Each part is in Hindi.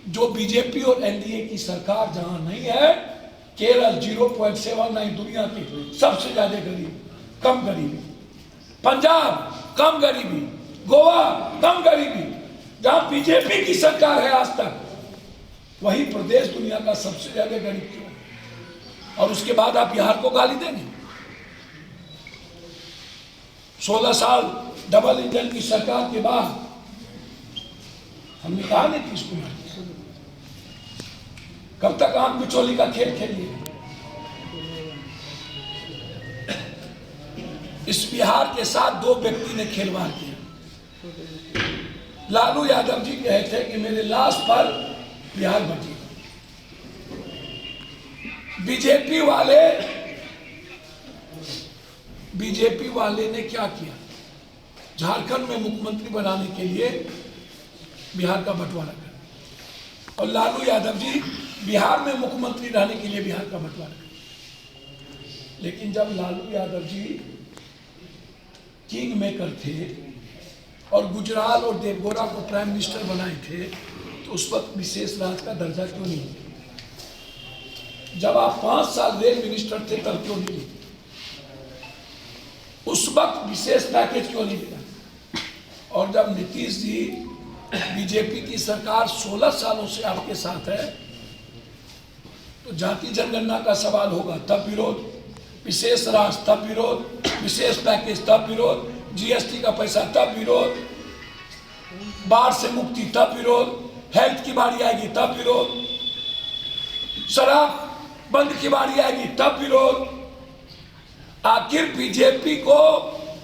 जो बीजेपी और एनडीए की सरकार जहां नहीं है, केरल 0.79 दुनिया की सबसे ज्यादा गरीब, कम गरीबी, पंजाब कम गरीबी, गोवा कम गरीबी, जहां बीजेपी की सरकार है आज तक, वही प्रदेश दुनिया का सबसे ज्यादा गरीब क्यों? और उसके बाद आप बिहार को गाली देंगे? 16 साल डबल इंजन की सरकार के बाद हमने कहा नीतीश कुमार कब तक आंख बिचौली का खेल खेलिए? इस बिहार के साथ दो व्यक्ति ने खिलवाड़ किया। लालू यादव जी कहे थे कि मेरे लाश पर बिहार बची। बीजेपी वाले ने क्या किया? झारखंड में मुख्यमंत्री बनाने के लिए बिहार का बंटवारा कर, और लालू यादव जी बिहार में मुख्यमंत्री रहने के लिए बिहार का बंटवारा कर। लेकिन जब लालू यादव जी किंग मेकर थे और गुजराल और देवगौड़ा को प्राइम मिनिस्टर बनाए थे, तो उस वक्त विशेष राज का दर्जा क्यों नहीं? जब आप 5 साल रेल मिनिस्टर थे तब क्यों नहीं? उस वक्त विशेष पैकेज क्यों नहीं मिला? और जब नीतीश जी बीजेपी की सरकार 16 सालों से आपके साथ है, तो जाति जनगणना का सवाल होगा तब विरोध, विशेष राज तब विरोध, विशेष पैकेज तब विरोध, जीएसटी का पैसा तब विरोध, बाढ़ से मुक्ति तब विरोध, हेल्थ की बारी आएगी तब विरोध, शराब बंद की बारी आएगी तब विरोध। आखिर बीजेपी को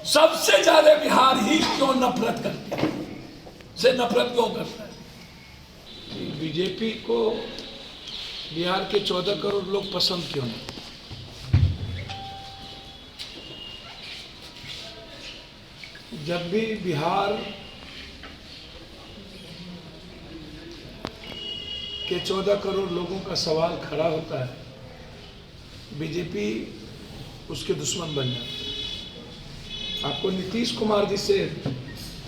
सबसे ज्यादा बिहार ही क्यों नफरत करती है? से नफरत क्यों करता है? बीजेपी को बिहार के 14 करोड़ लोग पसंद क्यों नहीं? जब भी बिहार के 14 करोड़ लोगों का सवाल खड़ा होता है, बीजेपी उसके दुश्मन बन जाती है। आपको नीतीश कुमार जी से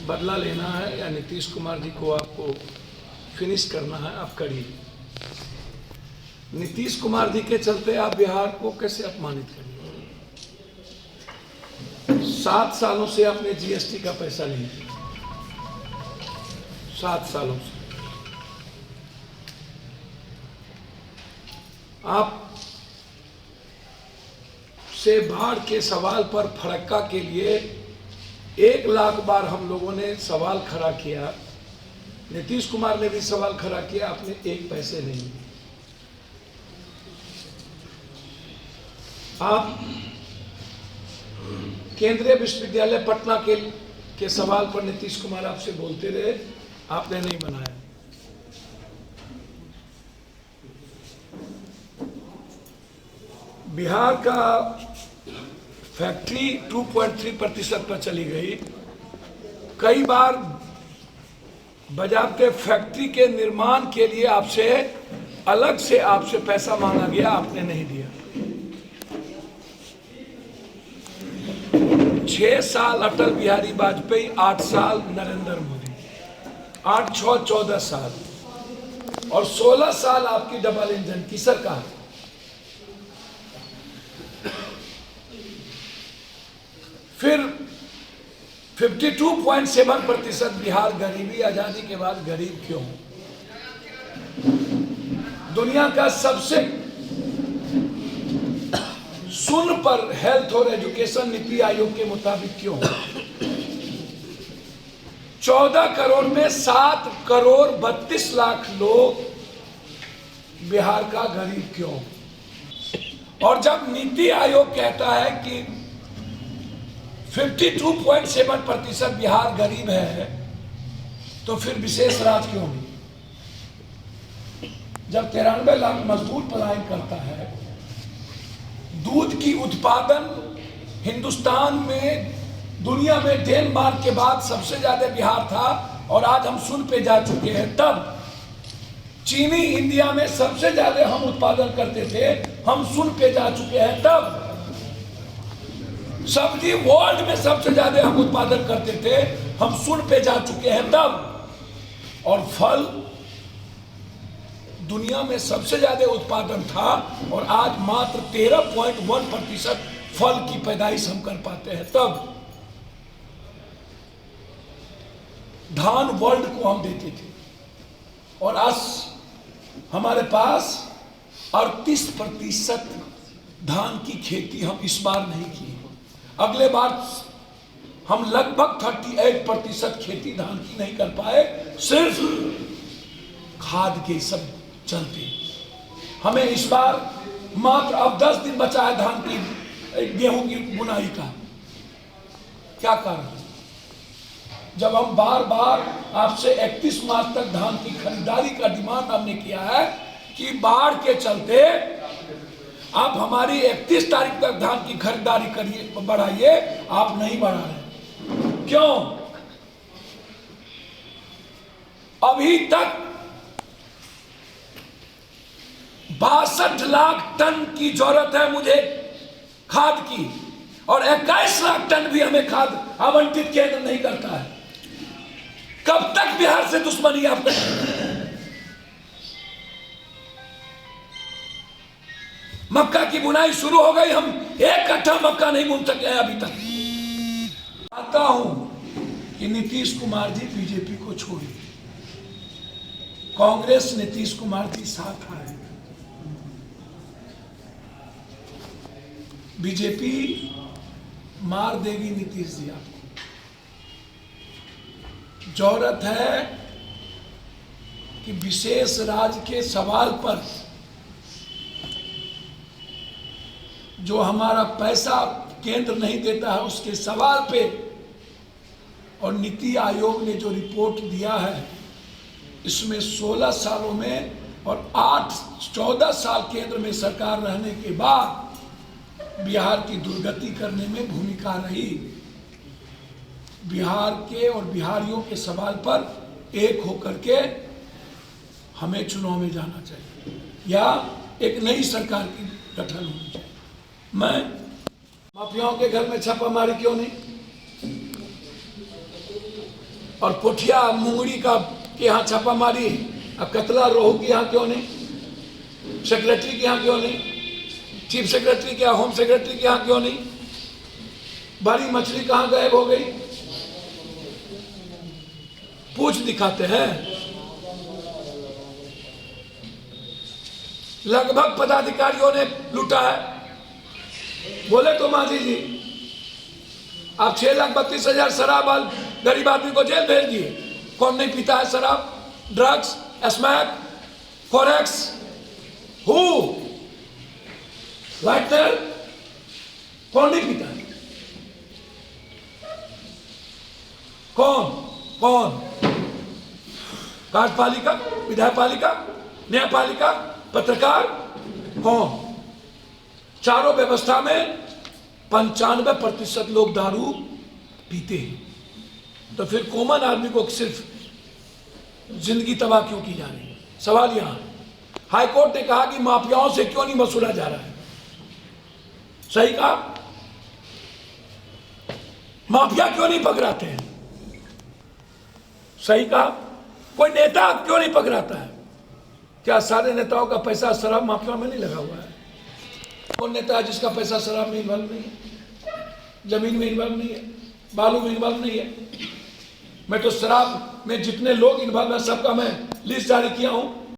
बदला लेना है या नीतीश कुमार जी को आपको फिनिश करना है, आप करिए। नीतीश कुमार जी के चलते आप बिहार को कैसे अपमानित करिए? 7 सालों से आपने जीएसटी का पैसा नहीं दिया, 7 सालों से। आप से बाढ़ के सवाल पर फरक्का के लिए 1 लाख बार हम लोगों ने सवाल खड़ा किया, नीतीश कुमार ने भी सवाल खड़ा किया, आपने 1 पैसे नहीं दिए। आप केंद्रीय विश्वविद्यालय पटना के सवाल पर नीतीश कुमार आपसे बोलते रहे, आपने नहीं बनाया। बिहार का फैक्ट्री 2.3% पर चली गई। कई बार बजाते फैक्ट्री के निर्माण के लिए आपसे अलग से आपसे पैसा मांगा गया, आपने नहीं दिया। 6 साल अटल बिहारी वाजपेयी, 8 साल नरेंद्र मोदी, 8, 6, 14 साल, और 16 साल आपकी डबल इंजन की सरकार। फिर 52.7% बिहार गरीबी, आजादी के बाद गरीब क्यों? दुनिया का सबसे शून्य पर हेल्थ और एजुकेशन नीति आयोग के मुताबिक क्यों? 14 करोड़ में 7 करोड़ 32 लाख लोग बिहार का गरीब क्यों? और जब नीति आयोग कहता है कि 52.7% बिहार गरीब है, तो फिर विशेष राज क्यों नहीं? जब 93 लाख मजदूर पलायन करता है, दूध की उत्पादन हिंदुस्तान में, दुनिया में डेनमार्क के बाद सबसे ज्यादा बिहार था, और आज हम शून्य पे जा चुके हैं। तब चीनी इंडिया में सबसे ज्यादा हम उत्पादन करते थे, हम शून्य पे जा चुके हैं। तब सब्जी वर्ल्ड में सबसे ज्यादा हम उत्पादन करते थे, हम शून्य पे जा चुके हैं। तब और फल दुनिया में सबसे ज्यादा उत्पादन था और आज मात्र 13.1% फल की पैदाइश हम कर पाते हैं। तब धान वर्ल्ड को हम देते थे और आज हमारे पास 38% धान की खेती हम इस बार नहीं की। अगले बार हम लगभग 38% खेती धान की नहीं कर पाए, सिर्फ खाद के सब चलते। हमें इस बार मात्र अब 10 दिन बचा है धान की गेहूं की बुनाई का। क्या कारण? जब हम बार बार आपसे 31 मार्च तक धान की खरीदारी का डिमांड हमने किया है कि बाढ़ के चलते आप हमारी 31 तारीख तक धान की खरीदारी करिए, बढ़ाइए, आप नहीं बढ़ा रहे। क्यों? अभी तक 62 लाख टन की जरूरत है मुझे खाद की और 21 लाख टन भी हमें खाद आवंटित केंद्र नहीं करता है। कब तक बिहार से दुश्मनी आप करेंगे? मक्का की बुनाई शुरू हो गई, हम 1 कट्ठा मक्का नहीं बुन सके हैं अभी तक। आता हूं कि नीतीश कुमार जी बीजेपी को छोड़िए, कांग्रेस नीतीश कुमार जी साथ आए। बीजेपी मार देगी नीतीश जी आपको। जरूरत है कि विशेष राज्य के सवाल पर जो हमारा पैसा केंद्र नहीं देता है उसके सवाल पे, और नीति आयोग ने जो रिपोर्ट दिया है इसमें 16 सालों में और 14 साल केंद्र में सरकार रहने के बाद बिहार की दुर्गति करने में भूमिका रही। बिहार के और बिहारियों के सवाल पर एक होकर के हमें चुनाव में जाना चाहिए या एक नई सरकार की गठन होनी चाहिए। मैं माफियाओं के घर में छापामारी क्यों नहीं, और पोठिया मुंगड़ी का के यहाँ छापामारी और कतला रोहू के यहाँ क्यों नहीं, सेक्रेटरी के यहाँ क्यों नहीं, चीफ सेक्रेटरी के यहाँ, होम सेक्रेटरी के यहाँ क्यों नहीं, बड़ी मछली कहाँ गायब हो गई? पूछ दिखाते हैं। लगभग पदाधिकारियों ने लूटा है। बोले तो मांझी जी आप 6,32,000 शराब गरीब आदमी को जेल भेज दिए। कौन नहीं पीता है शराब? Drugs, smack, forex, who whitener, कौन नहीं पीता है? कौन? कार्यपालिका, विधायपालिका, न्यायपालिका, पत्रकार, कौन? चारों व्यवस्था में 95% लोग दारू पीते हैं। तो फिर कॉमन आदमी को सिर्फ जिंदगी तबाह क्यों की जा रही है? सवाल यहां। हाईकोर्ट ने कहा कि माफियाओं से क्यों नहीं वसूला जा रहा है। सही कहा, माफिया क्यों नहीं पकड़ाते हैं? सही कहा, कोई नेता क्यों नहीं पकड़ाता है? क्या सारे नेताओं का पैसा शराब माफिया में नहीं लगा हुआ है? कौन नेता है जिसका पैसा शराब में इन्वॉल्व नहीं है, जमीन में इन्वॉल्व नहीं है, बालू में इन्वॉल्व नहीं है? मैं तो शराब में जितने लोग इन्वॉल्व है सबका मैं लिस्ट जारी किया हूं।